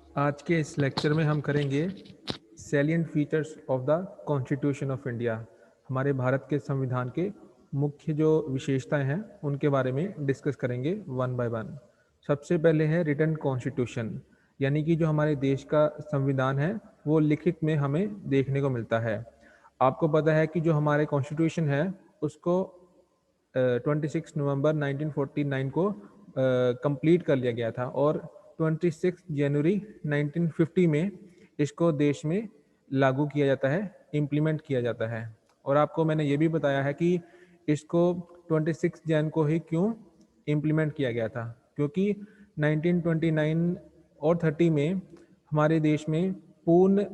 आज के इस लेक्चर में हम करेंगे salient features of the constitution of India. हमारे भारत के संविधान के मुख्य जो विशेषताएं हैं उनके बारे में डिस्कस करेंगे वन बाय वन। सबसे पहले है रिटन कॉन्स्टिट्यूशन, यानी कि जो हमारे देश का संविधान है वो लिखित में हमें देखने को मिलता है। आपको पता है कि जो हमारे कॉन्स्टिट्यूशन है उसको 26 नवंबर 1949 को कंप्लीट कर लिया गया था और 26 जनवरी 1950 में इसको देश में लागू किया जाता है, इम्प्लीमेंट किया जाता है। और आपको मैंने ये भी बताया है कि इसको 26 जन को ही क्यों इम्प्लीमेंट किया गया था, क्योंकि 1929 और 30 में हमारे देश में पूर्ण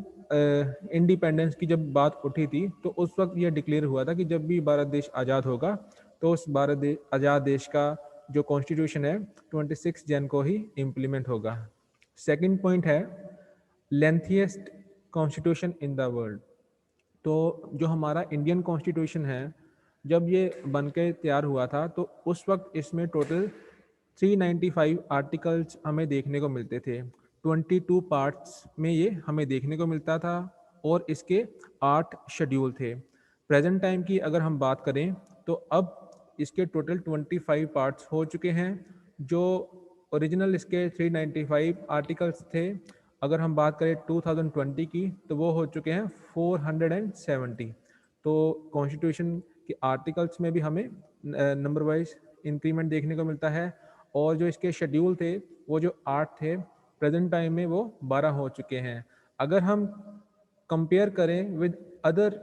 इंडिपेंडेंस की जब बात उठी थी तो उस वक्त यह डिक्लेयर हुआ था कि जब भी भारत देश आज़ाद होगा तो उस आज़ाद देश का जो कॉन्स्टिट्यूशन है 26 जन को ही इम्प्लीमेंट होगा। सेकंड पॉइंट है lengthiest constitution in the world. तो जो हमारा इंडियन कॉन्स्टिट्यूशन है जब ये बन के तैयार हुआ था तो उस वक्त इसमें टोटल 395 आर्टिकल्स हमें देखने को मिलते थे। 22 पार्ट्स में ये हमें देखने को मिलता था और इसके 8 शेड्यूल थे। प्रेजेंट टाइम की अगर हम बात करें तो अब इसके टोटल 25 पार्ट्स हो चुके हैं। जो ओरिजिनल इसके 395 आर्टिकल्स थे, अगर हम बात करें 2020 की तो वो हो चुके हैं 470। तो कॉन्स्टिट्यूशन के आर्टिकल्स में भी हमें नंबर वाइज इंक्रीमेंट देखने को मिलता है और जो इसके शेड्यूल थे वो जो 8 थे प्रेजेंट टाइम में वो 12 हो चुके हैं। अगर हम कंपेयर करें विद अदर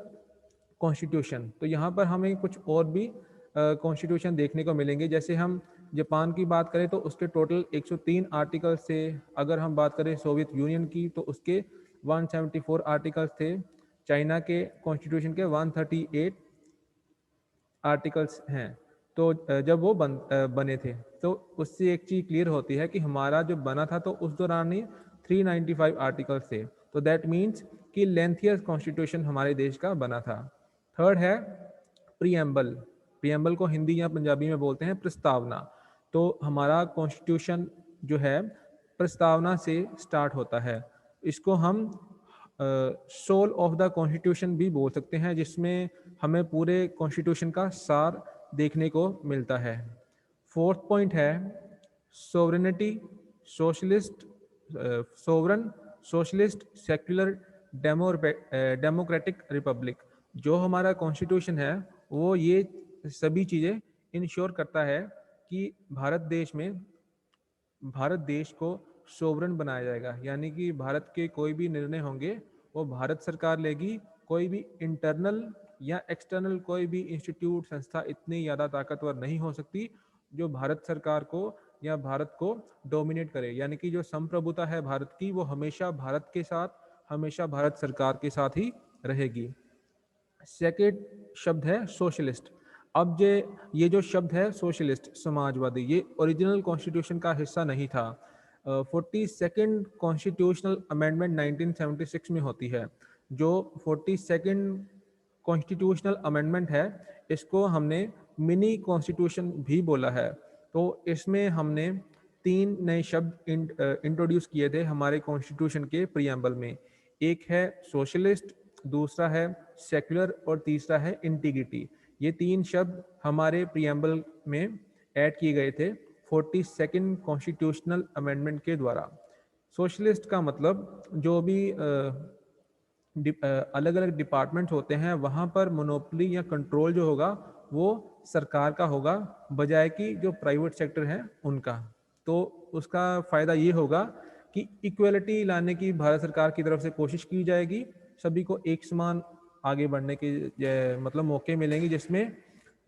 कॉन्स्टिट्यूशन तो यहाँ पर हमें कुछ और भी कॉन्स्टिट्यूशन देखने को मिलेंगे। जैसे हम जापान की बात करें तो उसके टोटल 103 आर्टिकल्स थे। अगर हम बात करें सोवियत यूनियन की तो उसके 174 आर्टिकल्स थे। चाइना के कॉन्स्टिट्यूशन के 138 आर्टिकल्स हैं। तो जब वो बने थे तो उससे एक चीज़ क्लियर होती है कि हमारा जो बना था तो उस दौरान ही 395 आर्टिकल्स थे। तो दैट मीन्स कि लेंथियस्ट कॉन्स्टिट्यूशन हमारे देश का बना था। थर्ड है प्रीएम्बल। प्रीएम्बल को हिंदी या पंजाबी में बोलते हैं प्रस्तावना। तो हमारा कॉन्स्टिट्यूशन जो है प्रस्तावना से स्टार्ट होता है। इसको हम सोल ऑफ द कॉन्स्टिट्यूशन भी बोल सकते हैं, जिसमें हमें पूरे कॉन्स्टिट्यूशन का सार देखने को मिलता है। फोर्थ पॉइंट है sovereignty, socialist, sovereign, socialist, secular, democratic Republic. जो हमारा कॉन्स्टिट्यूशन है वो ये सभी चीज़ें इंश्योर करता है कि भारत देश को सोवरन बनाया जाएगा, यानी कि भारत के कोई भी निर्णय होंगे वो भारत सरकार लेगी। कोई भी इंटरनल या एक्सटर्नल कोई भी इंस्टीट्यूट संस्था इतनी ज़्यादा ताकतवर नहीं हो सकती जो भारत सरकार को या भारत को डोमिनेट करे, यानी कि जो संप्रभुता है भारत की वो हमेशा भारत के साथ, हमेशा भारत सरकार के साथ ही रहेगी। सेकेंड शब्द है सोशलिस्ट। अब ये जो शब्द है सोशलिस्ट, समाजवादी, ये ओरिजिनल कॉन्स्टिट्यूशन का हिस्सा नहीं था। 42nd कॉन्स्टिट्यूशनल अमेंडमेंट 1976 में होती है। जो 42nd कॉन्स्टिट्यूशनल अमेंडमेंट है इसको हमने मिनी कॉन्स्टिट्यूशन भी बोला है। तो इसमें हमने 3 नए शब्द इंट्रोड्यूस किए थे हमारे कॉन्स्टिट्यूशन के प्रीएम्बल में। एक है सोशलिस्ट, दूसरा है सेक्युलर और तीसरा है इंटीग्रिटी। ये 3 शब्द हमारे प्रीएम्बल में ऐड किए गए थे 42nd कॉन्स्टिट्यूशनल अमेंडमेंट के द्वारा। सोशलिस्ट का मतलब जो भी अलग अलग डिपार्टमेंट होते हैं वहाँ पर मोनोपोली या कंट्रोल जो होगा वो सरकार का होगा, बजाय कि जो प्राइवेट सेक्टर है उनका। तो उसका फ़ायदा ये होगा कि इक्वलिटी लाने की भारत सरकार की तरफ से कोशिश की जाएगी। सभी को एक समान आगे बढ़ने के मतलब मौके मिलेंगे, जिसमें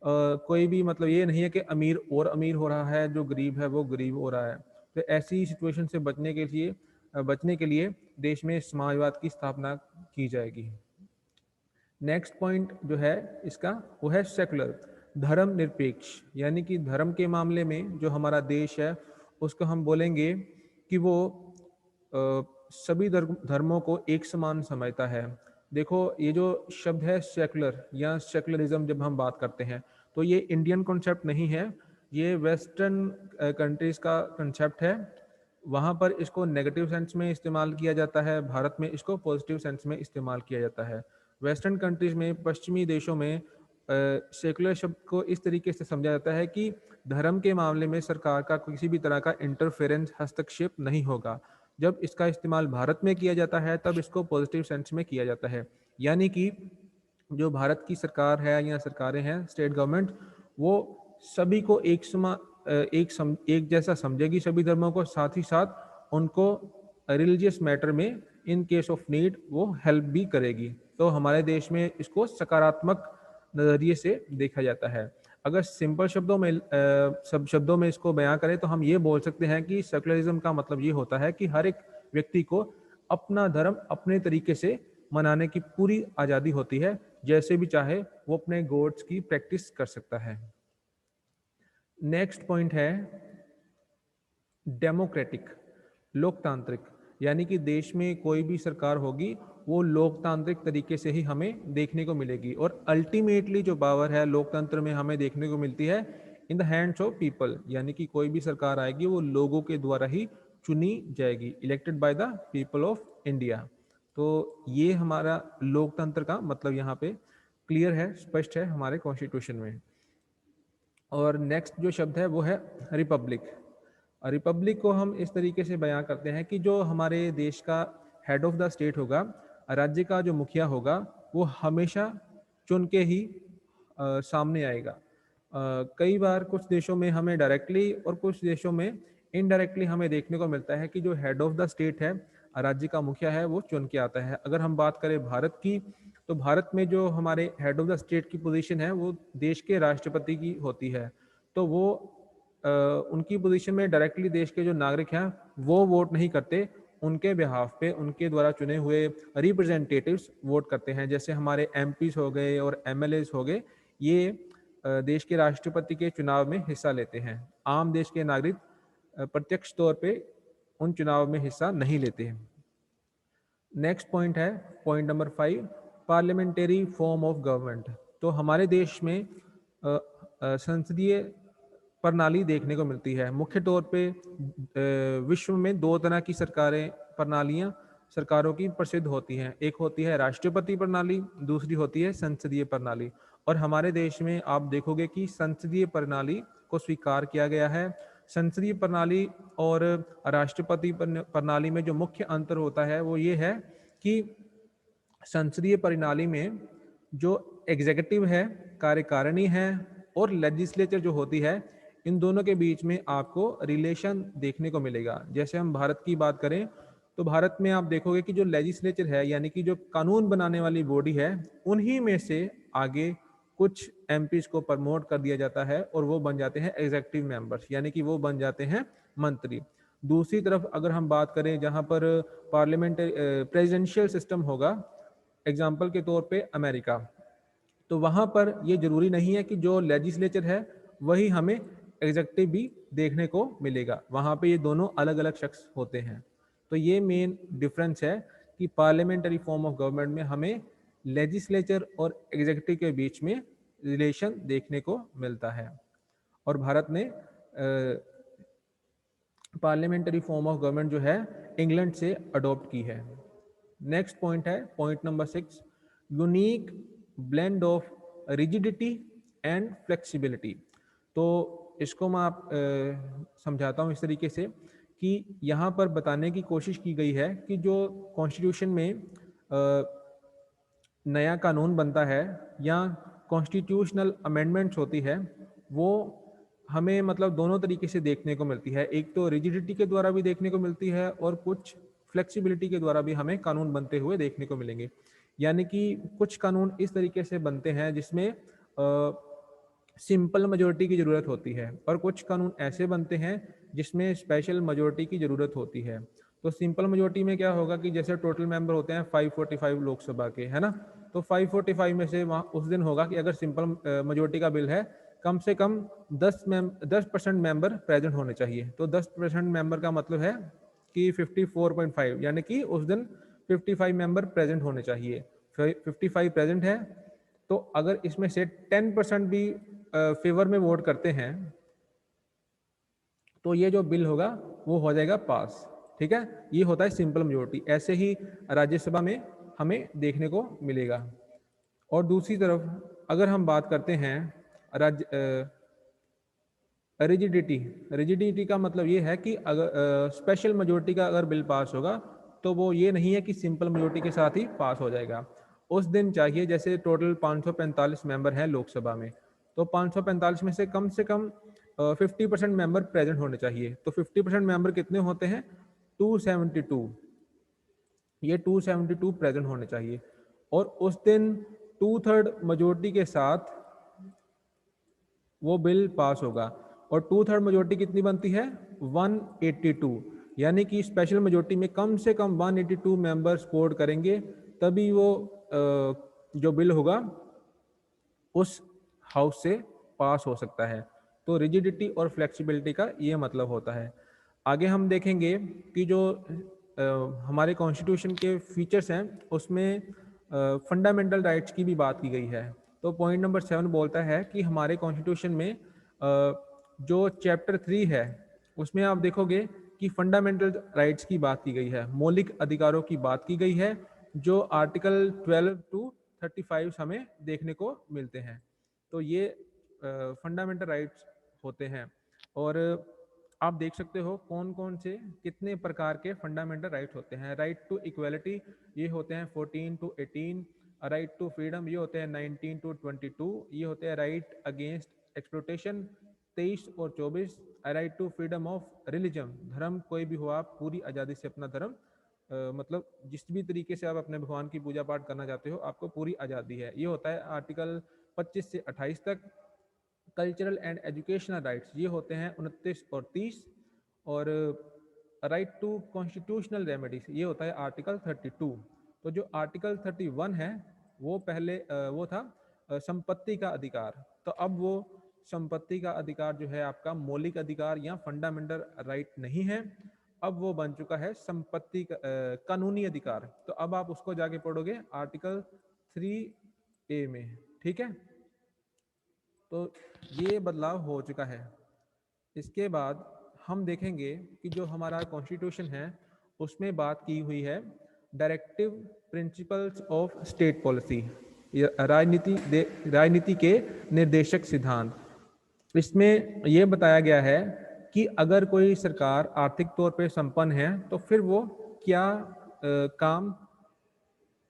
कोई भी मतलब ये नहीं है कि अमीर और अमीर हो रहा है, जो गरीब है वो गरीब हो रहा है। तो ऐसी सिचुएशन से बचने के लिए देश में समाजवाद की स्थापना की जाएगी। नेक्स्ट पॉइंट जो है इसका वो है सेकुलर, धर्मनिरपेक्ष। यानी कि धर्म के मामले में जो हमारा देश है उसको हम बोलेंगे कि वो सभी धर्मों को एक समान समझता है। देखो ये जो शब्द है सेकुलर या सेकुलरिज्म, जब हम बात करते हैं तो ये इंडियन कॉन्सेप्ट नहीं है, ये वेस्टर्न कंट्रीज का कंसेप्ट है। वहाँ पर इसको नेगेटिव सेंस में इस्तेमाल किया जाता है, भारत में इसको पॉजिटिव सेंस में इस्तेमाल किया जाता है। वेस्टर्न कंट्रीज में, पश्चिमी देशों में सेकुलर शब्द को इस तरीके से समझा जाता है कि धर्म के मामले में सरकार का किसी भी तरह का इंटरफेरेंस, हस्तक्षेप नहीं होगा। जब इसका इस्तेमाल भारत में किया जाता है तब इसको पॉजिटिव सेंस में किया जाता है, यानी कि जो भारत की सरकार है या सरकारें हैं, स्टेट गवर्नमेंट, वो सभी को एक जैसा समझेगी, सभी धर्मों को, साथ ही साथ उनको रिलीजियस मैटर में इन केस ऑफ नीड वो हेल्प भी करेगी। तो हमारे देश में इसको सकारात्मक नज़रिए से देखा जाता है। अगर सिंपल शब्दों में सब शब्दों में इसको बयां करें तो हम ये बोल सकते हैं कि सेकुलरिज्म का मतलब ये होता है कि हर एक व्यक्ति को अपना धर्म अपने तरीके से मनाने की पूरी आज़ादी होती है, जैसे भी चाहे वो अपने गॉड्स की प्रैक्टिस कर सकता है। नेक्स्ट पॉइंट है डेमोक्रेटिक, लोकतांत्रिक, यानी कि देश में कोई भी सरकार होगी वो लोकतांत्रिक तरीके से ही हमें देखने को मिलेगी, और अल्टीमेटली जो पावर है लोकतंत्र में हमें देखने को मिलती है in the hands of people, यानी कि कोई भी सरकार आएगी वो लोगों के द्वारा ही चुनी जाएगी, elected by the people of India. तो ये हमारा लोकतंत्र का मतलब यहाँ पे क्लियर है, स्पष्ट है हमारे कॉन्स्टिट्यूशन में। और नेक्स्ट जो शब्द है वो है रिपब्लिक। रिपब्लिक को हम इस तरीके से बयां करते हैं कि जो हमारे देश का हेड ऑफ द स्टेट होगा, राज्य का जो मुखिया होगा, वो हमेशा चुन के ही सामने आएगा। कई बार कुछ देशों में हमें डायरेक्टली और कुछ देशों में इनडायरेक्टली हमें देखने को मिलता है कि जो हेड ऑफ द स्टेट है, राज्य का मुखिया है, वो चुन के आता है। अगर हम बात करें भारत की, तो भारत में जो हमारे हेड ऑफ द स्टेट की पोजीशन है वो देश के राष्ट्रपति की होती है। तो वो उनकी पोजीशन में डायरेक्टली देश के जो नागरिक हैं वो वोट नहीं करते, उनके बिहाफ पे उनके द्वारा चुने हुए रिप्रेजेंटेटिव्स वोट करते हैं। जैसे हमारे एमपीज हो गए और एमएलएज हो गए, ये देश के राष्ट्रपति के चुनाव में हिस्सा लेते हैं। आम देश के नागरिक प्रत्यक्ष तौर पे उन चुनाव में हिस्सा नहीं लेते हैं। नेक्स्ट पॉइंट है point number 5, parliamentary form of government. तो हमारे देश में संसदीय प्रणाली देखने को मिलती है। मुख्य तौर पे विश्व में दो तरह की प्रणालियां सरकारों की प्रसिद्ध होती हैं। एक होती है राष्ट्रपति प्रणाली, दूसरी होती है संसदीय प्रणाली। और हमारे देश में आप देखोगे कि संसदीय प्रणाली को स्वीकार किया गया है। संसदीय प्रणाली और राष्ट्रपति प्रणाली में जो मुख्य अंतर होता है वो ये है कि संसदीय प्रणाली में जो एग्जीक्यूटिव है, कार्यकारिणी है, और लेजिस्लेचर जो होती है, इन दोनों के बीच में आपको रिलेशन देखने को मिलेगा। जैसे हम भारत की बात करें तो भारत में आप देखोगे कि जो लेजिस्लेचर है, यानी कि जो कानून बनाने वाली बॉडी है, उन्हीं में से आगे कुछ एमपीज को प्रमोट कर दिया जाता है और वो बन जाते हैं एग्जीक्यूटिव मेंबर्स, यानी कि वो बन जाते हैं मंत्री। दूसरी तरफ अगर हम बात करें जहां पर पार्लियामेंट्री प्रेसिडेंशियल सिस्टम होगा, एग्जाम्पल के तौर पे अमेरिका, तो वहां पर ये जरूरी नहीं है कि जो लेजिस्लेचर है वही हमें एग्जेक्टिव भी देखने को मिलेगा। वहां पे ये दोनों अलग अलग शख्स होते हैं। तो ये मेन डिफरेंस है कि पार्लियामेंट्री फॉर्म ऑफ गवर्नमेंट में हमें लेजिस्लेचर और एग्जेक्टिव के बीच में रिलेशन देखने को मिलता है। और भारत ने पार्लियामेंट्री फॉर्म ऑफ गवर्नमेंट जो है इंग्लैंड से अडॉप्ट की है। नेक्स्ट पॉइंट है point number 6, unique blend of rigidity and flexibility. तो इसको मैं समझाता हूँ इस तरीके से कि यहाँ पर बताने की कोशिश की गई है कि जो कॉन्स्टिट्यूशन में नया कानून बनता है या कॉन्स्टिट्यूशनल अमेंडमेंट्स होती है, वो हमें मतलब दोनों तरीके से देखने को मिलती है। एक तो रिजिडिटी के द्वारा भी देखने को मिलती है और कुछ फ्लेक्सिबिलिटी के द्वारा भी हमें कानून बनते हुए देखने को मिलेंगे। यानी कि कुछ कानून इस तरीके से बनते हैं जिसमें सिंपल मेजोरिटी की ज़रूरत होती है, और कुछ कानून ऐसे बनते हैं जिसमें स्पेशल मेजोरिटी की ज़रूरत होती है। तो सिंपल मेजोरिटी में क्या होगा कि जैसे टोटल मेंबर होते हैं 545 लोकसभा के, है ना, तो 545 में से वहाँ उस दिन होगा कि अगर सिंपल मेजोरिटी का बिल है, कम से कम 10% मेंबर प्रेजेंट होने चाहिए। तो 10% मेंबर का मतलब है कि 54.5, यानी कि उस दिन 55 मेंबर प्रेजेंट होने चाहिए। 55 प्रेजेंट है, तो अगर इसमें से 10% भी फेवर में वोट करते हैं तो ये जो बिल होगा वो हो जाएगा पास। ठीक है, ये होता है सिंपल मेजोरिटी। ऐसे ही राज्यसभा में हमें देखने को मिलेगा। और दूसरी तरफ अगर हम बात करते हैं राज्य रिजिडिटी का मतलब ये है कि अगर स्पेशल मेजोरिटी का अगर बिल पास होगा तो वो ये नहीं है कि सिंपल मेजोरिटी के साथ ही पास हो जाएगा। उस दिन चाहिए, जैसे टोटल 545 मेंबर हैं लोकसभा में, तो 545 में से कम 50% मेंबर प्रेजेंट होने चाहिए। तो 50% मेंबर कितने होते हैं? 272। ये 272 प्रेजेंट होने चाहिए। और उस दिन 2/3 मेजोरिटी के साथ वो बिल पास होगा। और 2/3 मेजोरिटी कितनी बनती है? 182। यानी कि स्पेशल मेजोरिटी में कम से कम 182 मेंबर सपोर्ट करेंगे, तभी वो जो बिल होगा उस हाउस से पास हो सकता है। तो रिजिडिटी और फ्लेक्सिबिलिटी का ये मतलब होता है। आगे हम देखेंगे कि जो हमारे कॉन्स्टिट्यूशन के फीचर्स हैं उसमें फंडामेंटल राइट्स की भी बात की गई है। तो पॉइंट नंबर 7 बोलता है कि हमारे कॉन्स्टिट्यूशन में जो चैप्टर 3 है उसमें आप देखोगे कि फंडामेंटल राइट्स की बात की गई है, मौलिक अधिकारों की बात की गई है, जो आर्टिकल 12 टू 35 हमें देखने को मिलते हैं। तो ये फंडामेंटल राइट्स होते हैं। और आप देख सकते हो कौन कौन से कितने प्रकार के फंडामेंटल राइट्स होते हैं। राइट टू इक्वलिटी ये होते हैं 14 टू 18। राइट टू फ्रीडम ये होते हैं 19 टू 22। ये होते हैं राइट अगेंस्ट एक्सप्लोटेशन 23 और 24। Right to freedom of religion, धर्म कोई भी हो आप पूरी आज़ादी से अपना धर्म मतलब जिस भी तरीके से आप अपने भगवान की पूजा पाठ करना चाहते हो आपको पूरी आज़ादी है। ये होता है आर्टिकल 25 से 28 तक। कल्चरल एंड एजुकेशनल राइट्स ये होते हैं 29 और 30। और राइट टू कॉन्स्टिट्यूशनल रेमेडीज ये होता है आर्टिकल 32। तो जो आर्टिकल 31 है वो पहले वो था संपत्ति का अधिकार। तो अब वो संपत्ति का अधिकार जो है आपका मौलिक अधिकार या फंडामेंटल राइट नहीं है, अब वो बन चुका है संपत्ति का कानूनी अधिकार। तो अब आप उसको जाके पढ़ोगे आर्टिकल 3A में। ठीक है, तो ये बदलाव हो चुका है। इसके बाद हम देखेंगे कि जो हमारा कॉन्स्टिट्यूशन है उसमें बात की हुई है directive principles of state policy, राजनीति के निर्देशक सिद्धांत। इसमें यह बताया गया है कि अगर कोई सरकार आर्थिक तौर पे संपन्न है तो फिर वो क्या काम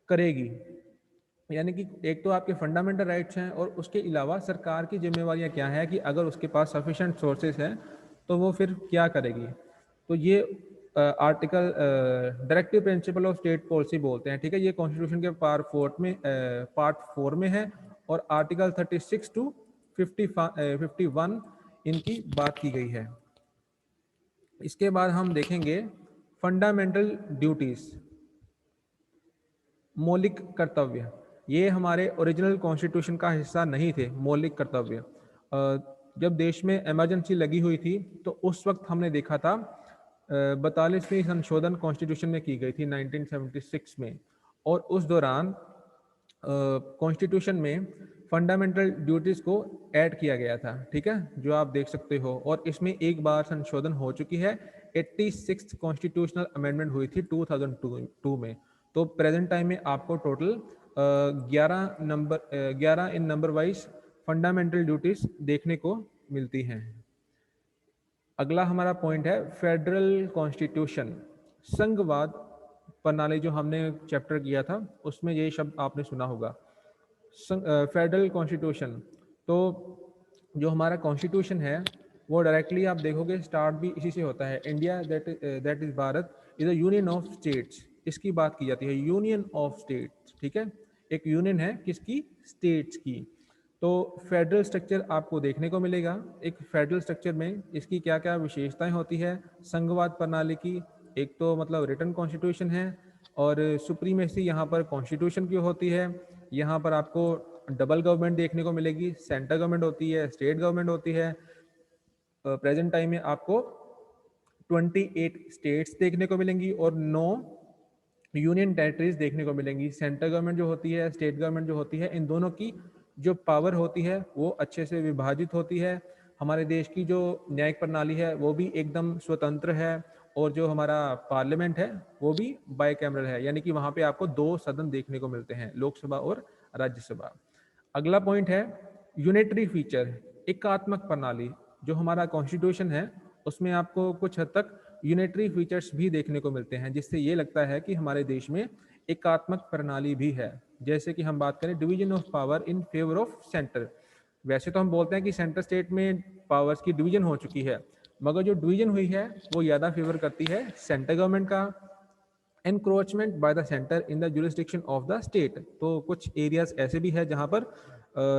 करेगी। यानी कि एक तो आपके फंडामेंटल राइट्स हैं और उसके अलावा सरकार की जिम्मेवारियां क्या है कि अगर उसके पास सफिशिएंट सोर्सेज हैं तो वो फिर क्या करेगी। तो ये article directive principle of state policy बोलते हैं। ठीक है, ये कॉन्स्टिट्यूशन के पार्ट 4 में है। और आर्टिकल 36 टू 51 इनकी बात की गई है। इसके बाद हम देखेंगे फंडामेंटल ड्यूटीज, मौलिक कर्तव्य। ये हमारे ओरिजिनल कॉन्स्टिट्यूशन का हिस्सा नहीं थे मौलिक कर्तव्य। जब देश में इमरजेंसी लगी हुई थी तो उस वक्त हमने देखा था 42वीं संशोधन कॉन्स्टिट्यूशन में की गई थी 1976 में। और उस दौरान कॉन्स्टिट्यूशन में फंडामेंटल ड्यूटीज को ऐड किया गया था। ठीक है, जो आप देख सकते हो। और इसमें एक बार संशोधन हो चुकी है, 86 कॉन्स्टिट्यूशनल अमेंडमेंट हुई थी 2002 में। तो प्रेजेंट टाइम में आपको टोटल 11 इन नंबर वाइज फंडामेंटल ड्यूटीज देखने को मिलती हैं। अगला हमारा पॉइंट है फेडरल कॉन्स्टिट्यूशन, संघवाद प्रणाली। जो हमने चैप्टर किया था उसमें ये शब्द आपने सुना होगा, फेडरल कॉन्स्टिट्यूशन। तो जो हमारा कॉन्स्टिट्यूशन है वो डायरेक्टली आप देखोगे स्टार्ट भी इसी से होता है, India that is Bharat is a union of states. इसकी बात की जाती है यूनियन ऑफ स्टेट्स। ठीक है, एक यूनियन है किसकी? स्टेट्स की। तो फेडरल स्ट्रक्चर आपको देखने को मिलेगा। एक फेडरल स्ट्रक्चर में इसकी क्या क्या विशेषताएं होती है संघवाद प्रणाली की। एक तो मतलब रिटन कॉन्स्टिट्यूशन है, और सुप्रीमेसी यहाँ पर कॉन्स्टिट्यूशन की होती है। यहाँ पर आपको डबल गवर्नमेंट देखने को मिलेगी, सेंट्रल गवर्नमेंट होती है, स्टेट गवर्नमेंट होती है। प्रेजेंट टाइम में आपको 28 स्टेट्स देखने को मिलेंगी और 9 यूनियन टेरिटरीज देखने को मिलेंगी। सेंट्रल गवर्नमेंट जो होती है, स्टेट गवर्नमेंट जो होती है, इन दोनों की जो पावर होती है वो अच्छे से विभाजित होती है। हमारे देश की जो न्यायिक प्रणाली है वो भी एकदम स्वतंत्र है, और जो हमारा पार्लियामेंट है वो भी बाइकैमरल है, यानी कि वहाँ पे आपको 2 सदन देखने को मिलते हैं, लोकसभा और राज्यसभा। अगला पॉइंट है यूनिटरी फीचर, एकात्मक प्रणाली। जो हमारा कॉन्स्टिट्यूशन है उसमें आपको कुछ हद तक यूनिटरी फीचर्स भी देखने को मिलते हैं, जिससे ये लगता है कि हमारे देश में एकात्मक प्रणाली भी है। जैसे कि हम बात करें division of power in favour of centre. वैसे तो हम बोलते हैं कि सेंटर स्टेट में पावर्स की डिवीजन हो चुकी है, मगर जो डिवीजन हुई है वो ज़्यादा फेवर करती है सेंट्रल गवर्नमेंट का। Encroachment by the centre in the jurisdiction of the state. तो कुछ एरियाज ऐसे भी है जहां पर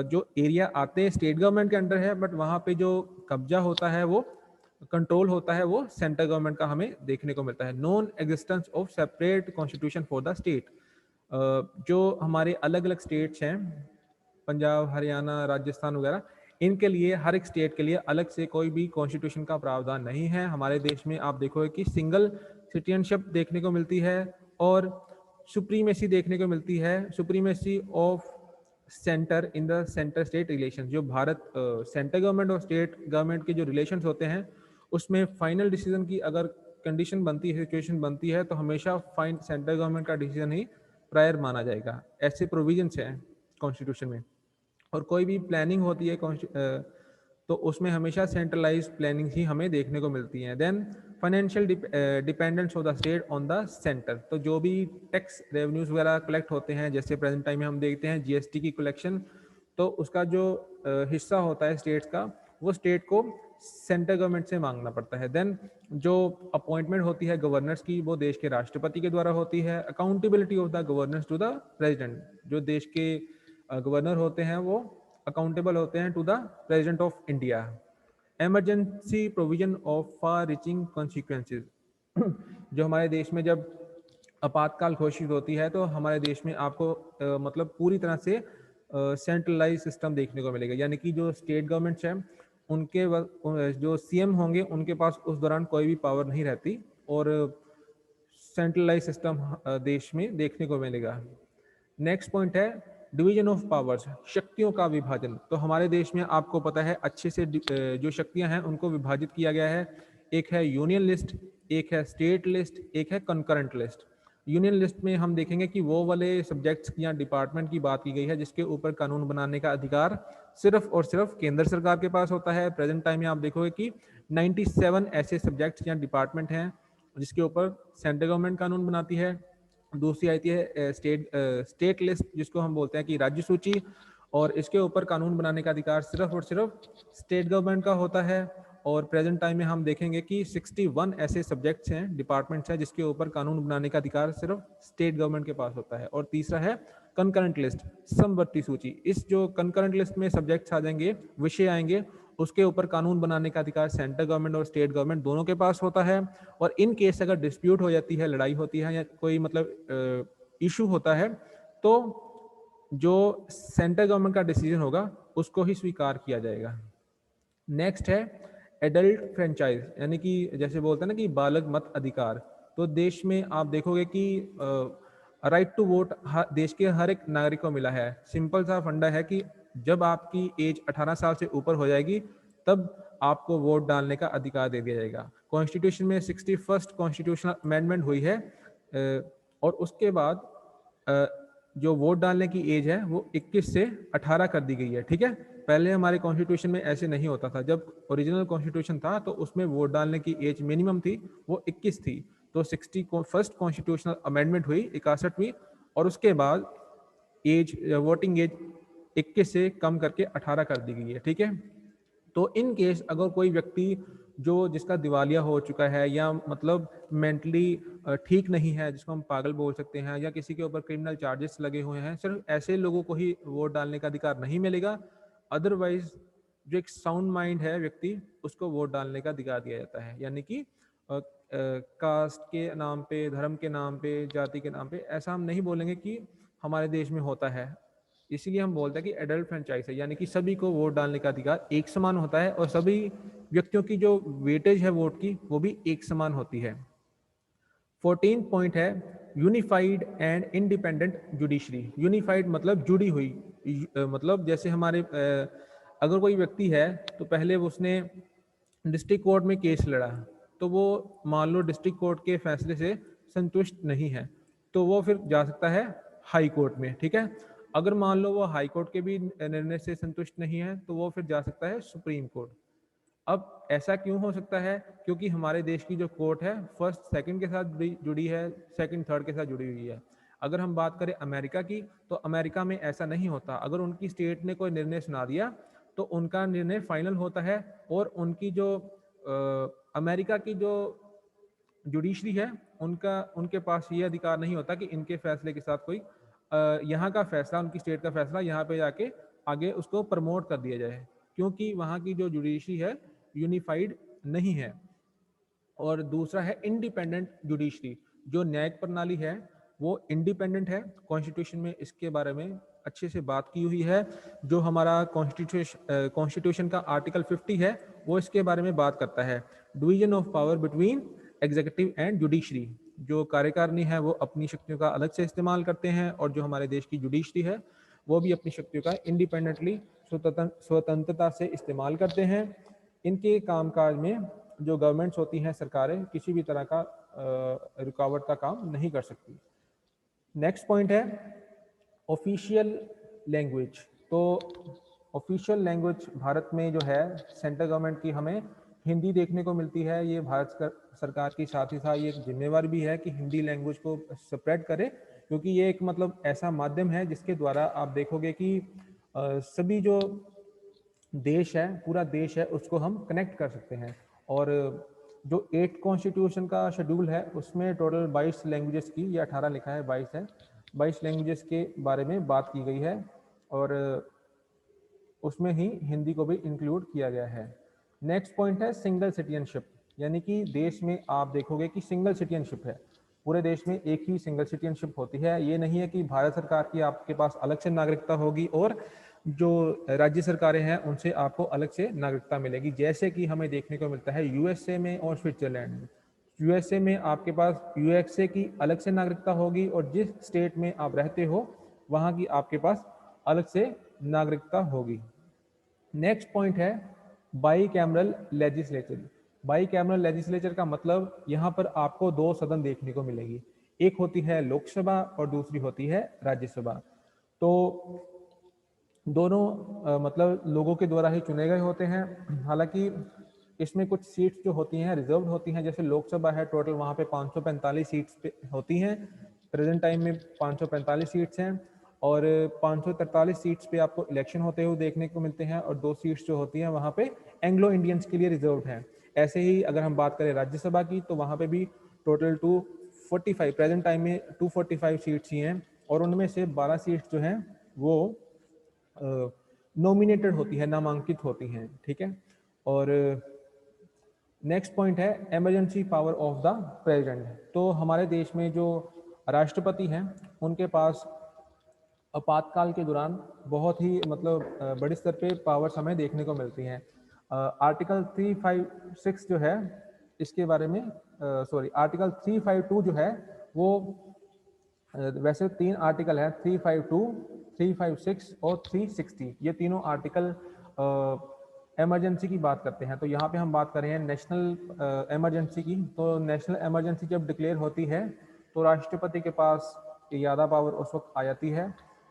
जो एरिया आते हैं स्टेट गवर्नमेंट के अंडर है, बट वहां पे जो कब्जा होता है वो कंट्रोल होता है वो सेंट्रल गवर्नमेंट का हमें देखने को मिलता है। Non existence of separate constitution for the state. जो हमारे अलग अलग स्टेट्स हैं, पंजाब, हरियाणा, राजस्थान वगैरह, इनके लिए हर एक स्टेट के लिए अलग से कोई भी कॉन्स्टिट्यूशन का प्रावधान नहीं है। हमारे देश में आप देखोगे कि सिंगल सिटीजनशिप देखने को मिलती है और सुप्रीमेसी देखने को मिलती है, supremacy of centre in the centre state relation. जो भारत सेंट्रल गवर्नमेंट और स्टेट गवर्नमेंट के जो रिलेशंस होते हैं उसमें फाइनल डिसीजन की अगर कंडीशन बनती है, सिचुएशन बनती है, तो हमेशा सेंट्रल गवर्नमेंट का डिसीजन ही प्रायर माना जाएगा। ऐसे प्रोविजंस हैं कॉन्स्टिट्यूशन में। और कोई भी प्लानिंग होती है तो उसमें हमेशा सेंट्रलाइज प्लानिंग ही हमें देखने को मिलती है। Then financial dependence of the state on the centre. तो जो भी टैक्स रेवेन्यूज वगैरह कलेक्ट होते हैं, जैसे प्रेजेंट टाइम में हम देखते हैं जीएसटी की कलेक्शन, तो उसका जो हिस्सा होता है स्टेट्स का, वो स्टेट को सेंट्रल गवर्नमेंट से मांगना पड़ता है। देन जो अपॉइंटमेंट होती है गवर्नर्स की, वो देश के राष्ट्रपति के द्वारा होती है। Accountability of the governors to the president. जो देश के गवर्नर होते हैं वो अकाउंटेबल होते हैं to the president of India. Emergency provision of far reaching consequences. जो हमारे देश में जब आपातकाल घोषित होती है तो हमारे देश में आपको मतलब पूरी तरह से सेंट्रलाइज सिस्टम देखने को मिलेगा, यानी कि जो स्टेट गवर्नमेंट्स हैं उनके जो सीएम होंगे उनके पास उस दौरान कोई भी पावर नहीं रहती, और सेंट्रलाइज सिस्टम देश में देखने को मिलेगा। नेक्स्ट पॉइंट है डिवीजन ऑफ पावर्स, शक्तियों का विभाजन। तो हमारे देश में आपको पता है अच्छे से जो शक्तियां हैं उनको विभाजित किया गया है। एक है यूनियन लिस्ट, एक है स्टेट लिस्ट, एक है कंकरेंट लिस्ट। यूनियन लिस्ट में हम देखेंगे कि वो वाले सब्जेक्ट्स या डिपार्टमेंट की बात की गई है जिसके ऊपर कानून बनाने का अधिकार सिर्फ और सिर्फ केंद्र सरकार के पास होता है। प्रेजेंट टाइम में आप देखोगे कि 97 ऐसे सब्जेक्ट्स या डिपार्टमेंट हैं जिसके ऊपर सेंट्रल गवर्नमेंट कानून बनाती है। दूसरी आती है स्टेट लिस्ट, जिसको हम बोलते हैं कि राज्य सूची, और इसके ऊपर कानून बनाने का अधिकार सिर्फ और सिर्फ स्टेट गवर्नमेंट का होता है। और प्रेजेंट टाइम में हम देखेंगे कि 61 ऐसे सब्जेक्ट्स हैं, डिपार्टमेंट्स हैं जिसके ऊपर कानून बनाने का अधिकार सिर्फ स्टेट गवर्नमेंट के पास होता है। और तीसरा है कंकरेंट लिस्ट, समवर्ती सूची। इस जो कंकरेंट लिस्ट में सब्जेक्ट्स आ जाएंगे, विषय आएंगे, उसके ऊपर कानून बनाने का अधिकार सेंट्रल गवर्नमेंट और स्टेट गवर्नमेंट दोनों के पास होता है। और इन केस अगर डिस्प्यूट हो जाती है, लड़ाई होती है या कोई मतलब इशू होता है, तो जो सेंट्रल गवर्नमेंट का डिसीजन होगा उसको ही स्वीकार किया जाएगा। नेक्स्ट है एडल्ट फ्रेंचाइज, यानी कि जैसे बोलते हैं ना कि बालक मत अधिकार। तो देश में आप देखोगे कि राइट टू वोट देश के हर एक नागरिक को मिला है। सिंपल सा फंडा है कि जब आपकी एज 18 साल से ऊपर हो जाएगी तब आपको वोट डालने का अधिकार दे दिया जाएगा। कॉन्स्टिट्यूशन में 61st कॉन्स्टिट्यूशनल अमेंडमेंट हुई है, और उसके बाद जो वोट डालने की एज है वो 21 से 18 कर दी गई है। ठीक है, पहले हमारे कॉन्स्टिट्यूशन में ऐसे नहीं होता था। जब ओरिजिनल कॉन्स्टिट्यूशन था तो उसमें वोट डालने की एज मिनिमम थी, वो 21 थी। तो 61st कॉन्स्टिट्यूशनल अमेंडमेंट हुई 61वीं, और उसके बाद एज वोटिंग एज 21 से कम करके 18 कर दी गई है। ठीक है, तो इन केस अगर कोई व्यक्ति जो जिसका दिवालिया हो चुका है या मतलब मेंटली ठीक नहीं है, जिसको हम पागल बोल सकते हैं, या किसी के ऊपर क्रिमिनल चार्जेस लगे हुए हैं, सिर्फ ऐसे लोगों को ही वोट डालने का अधिकार नहीं मिलेगा। अदरवाइज जो एक साउंड माइंड है व्यक्ति, उसको वोट डालने का अधिकार दिया जाता है। यानी कि कास्ट के नाम पे, धर्म के नाम पे, जाति के नाम पे ऐसा हम नहीं बोलेंगे कि हमारे देश में होता है। इसीलिए हम बोलते हैं कि एडल्ट फ्रेंचाइज है, यानी कि सभी को वोट डालने का अधिकार एक समान होता है और सभी व्यक्तियों की जो वेटेज है वोट की वो भी एक समान होती है। 14 पॉइंट है unified and independent judiciary. Unified मतलब जुड़ी हुई, मतलब जैसे हमारे अगर कोई व्यक्ति है तो पहले उसने डिस्ट्रिक्ट कोर्ट में केस लड़ा, तो वो मान लो डिस्ट्रिक्ट कोर्ट के फैसले से संतुष्ट नहीं है, तो वो फिर जा सकता है हाई कोर्ट में, ठीक है। अगर मान लो वो हाई कोर्ट के भी निर्णय से संतुष्ट नहीं है, तो वो फिर जा सकता है सुप्रीम कोर्ट। अब ऐसा क्यों हो सकता है? क्योंकि हमारे देश की जो कोर्ट है फर्स्ट सेकंड के साथ जुड़ी है, सेकंड थर्ड के साथ जुड़ी हुई है। अगर हम बात करें अमेरिका की, तो अमेरिका में ऐसा नहीं होता। अगर उनकी स्टेट ने कोई निर्णय सुना दिया तो उनका निर्णय फाइनल होता है, और उनकी जो अमेरिका की जो जुडिशरी है उनके पास ये अधिकार नहीं होता कि इनके फैसले के साथ कोई यहाँ का फैसला, उनकी स्टेट का फैसला यहाँ पे जाके आगे उसको प्रमोट कर दिया जाए, क्योंकि वहाँ की जो जुडिशरी है यूनिफाइड नहीं है। और दूसरा है इंडिपेंडेंट जुडिशरी, जो न्यायिक प्रणाली है वो इंडिपेंडेंट है। कॉन्स्टिट्यूशन में इसके बारे में अच्छे से बात की हुई है। जो हमारा कॉन्स्टिट्यूशन का आर्टिकल 50 है वो इसके बारे में बात करता है, division of power between executive and judiciary. जो कार्यकारिणी है वो अपनी शक्तियों का अलग से इस्तेमाल करते हैं, और जो हमारे देश की जुडिशरी है वो भी अपनी शक्तियों का इंडिपेंडेंटली स्वतंत्रता से इस्तेमाल करते हैं। इनके कामकाज में जो गवर्नमेंट्स होती हैं, सरकारें, किसी भी तरह का रुकावट का काम नहीं कर सकती। नेक्स्ट पॉइंट है ऑफिशियल लैंग्वेज। तो ऑफिशियल लैंग्वेज भारत में जो है सेंट्रल गवर्नमेंट की हमें हिंदी देखने को मिलती है। ये भारत सरकार की साथ ही साथ ये एक जिम्मेवार भी है कि हिंदी लैंग्वेज को स्प्रेड करे, क्योंकि ये एक मतलब ऐसा माध्यम है जिसके द्वारा आप देखोगे कि सभी जो देश है, पूरा देश है, उसको हम कनेक्ट कर सकते हैं। और जो 8th कॉन्स्टिट्यूशन का शेड्यूल है उसमें टोटल 22 लैंग्वेजेस की, या 18 लिखा है, 22 है, 22 लैंग्वेजेस के बारे में बात की गई है, और उसमें ही हिंदी को भी इंक्लूड किया गया है। नेक्स्ट पॉइंट है सिंगल सिटीजनशिप, यानी कि देश में आप देखोगे कि सिंगल सिटीजनशिप है, पूरे देश में एक ही सिंगल सिटीजनशिप होती है। ये नहीं है कि भारत सरकार की आपके पास अलग से नागरिकता होगी और जो राज्य सरकारें हैं उनसे आपको अलग से नागरिकता मिलेगी, जैसे कि हमें देखने को मिलता है यूएसए में और स्विट्जरलैंड में। यूएसए में आपके पास यूएसए की अलग से नागरिकता होगी, और जिस स्टेट में आप रहते हो वहाँ की आपके पास अलग से नागरिकता होगी। नेक्स्ट पॉइंट है by cameral legislature. By cameral legislature का मतलब यहाँ पर आपको 2 सदन देखने को मिलेगी, एक होती है लोकसभा और दूसरी होती है राज्यसभा। तो दोनों मतलब लोगों के द्वारा ही चुने गए होते हैं। हालांकि इसमें कुछ सीट्स जो होती हैं रिजर्व होती हैं, जैसे लोकसभा है टोटल वहाँ पे 545 सीट्स पे होती हैं, प्रेजेंट टाइम में 545 सीट्स हैं, और 543 सीट्स पे आपको इलेक्शन होते हुए देखने को मिलते हैं, और 2 सीट्स जो होती हैं वहाँ पे एंग्लो इंडियंस के लिए रिजर्व हैं। ऐसे ही अगर हम बात करें राज्यसभा की, तो वहाँ पे भी टोटल 245 प्रेजेंट टाइम में 245 सीट्स ही हैं, और उनमें से 12 सीट्स जो हैं वो नॉमिनेटेड होती है, नामांकित होती हैं, ठीक है। और नेक्स्ट पॉइंट है emergency power of the president. तो हमारे देश में जो राष्ट्रपति हैं उनके पास आपातकाल के दौरान बहुत ही मतलब बड़े स्तर पे पावर्स हमें देखने को मिलती हैं। आर्टिकल 356 जो है इसके बारे में आर्टिकल 352 जो है वो वैसे 3 आर्टिकल है, 352, 356 और 360। ये तीनों आर्टिकल इमरजेंसी की बात करते हैं। तो यहाँ पे हम बात कर रहे हैं नेशनल इमरजेंसी की। तो नेशनल इमरजेंसी जब डिक्लेयर होती है तो राष्ट्रपति के पास ज़्यादा पावर उस वक्त आ जाती है।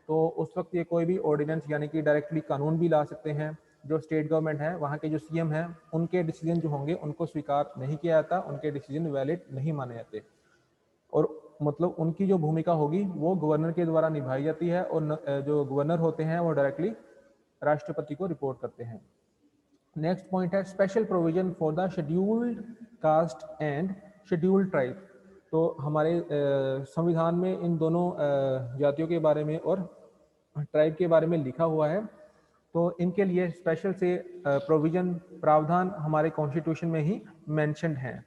तो उस वक्त ये कोई भी ऑर्डिनेंस यानी कि डायरेक्टली कानून भी ला सकते हैं। जो स्टेट गवर्नमेंट है, वहाँ के जो सीएम हैं, उनके डिसीजन जो होंगे उनको स्वीकार नहीं किया जाता, उनके डिसीजन वैलिड नहीं माने जाते, और मतलब उनकी जो भूमिका होगी वो गवर्नर के द्वारा निभाई जाती है, और जो गवर्नर होते हैं वो डायरेक्टली राष्ट्रपति को रिपोर्ट करते हैं। नेक्स्ट पॉइंट है special provision for the scheduled caste and scheduled tribe. तो हमारे संविधान में इन दोनों जातियों के बारे में और ट्राइब के बारे में लिखा हुआ है। तो इनके लिए स्पेशल से प्रोविजन, प्रावधान हमारे कॉन्स्टिट्यूशन में ही मेंशन्ड हैं।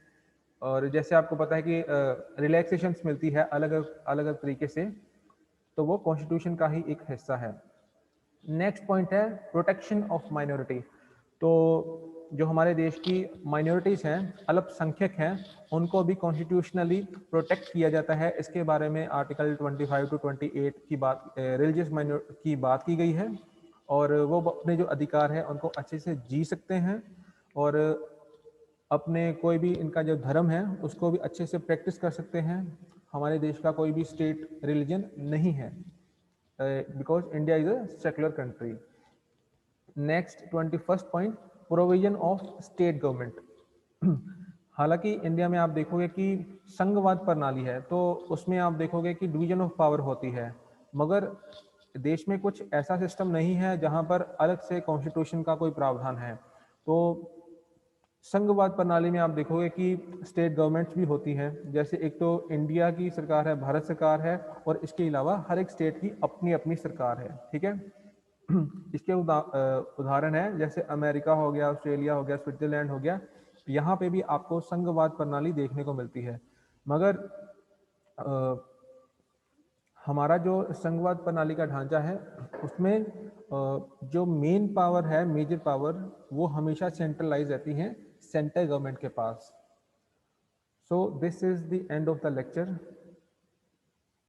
और जैसे आपको पता है कि रिलैक्सेशंस मिलती है अलग अलग तरीके से, तो वो कॉन्स्टिट्यूशन का ही एक हिस्सा है। नेक्स्ट पॉइंट है प्रोटेक्शन ऑफ माइनॉरिटी। तो जो हमारे देश की माइनॉरिटीज़ हैं, अल्पसंख्यक हैं, उनको भी कॉन्स्टिट्यूशनली प्रोटेक्ट किया जाता है। इसके बारे में आर्टिकल 25 to 28 की बात रिलीजियस माइनॉरिटी की बात की गई है। और वो अपने जो अधिकार है उनको अच्छे से जी सकते हैं और अपने कोई भी इनका जो धर्म है उसको भी अच्छे से प्रैक्टिस कर सकते हैं। हमारे देश का कोई भी स्टेट रिलीजन नहीं है, because India is a secular country. Next 21st point, provision of state government. हालांकि इंडिया में आप देखोगे कि संघवाद प्रणाली है, तो उसमें आप देखोगे कि डिवीजन ऑफ पावर होती है, मगर देश में कुछ ऐसा सिस्टम नहीं है जहां पर अलग से कॉन्स्टिट्यूशन का कोई प्रावधान है। तो संघवाद प्रणाली में आप देखोगे कि स्टेट गवर्नमेंट्स भी होती हैं, जैसे एक तो इंडिया की सरकार है, भारत सरकार है, और इसके अलावा हर एक स्टेट की अपनी अपनी सरकार है, ठीक है। इसके उदाहरण है जैसे अमेरिका हो गया, ऑस्ट्रेलिया हो गया, स्विट्जरलैंड हो गया, यहाँ पे भी आपको संघवाद प्रणाली देखने को मिलती है। मगर हमारा जो संघवाद प्रणाली का ढांचा है उसमें जो मेन पावर है, मेजर पावर, वो हमेशा सेंट्रलाइज रहती है सेंट्रल गवर्नमेंट के पास। So this is the end of the lecture.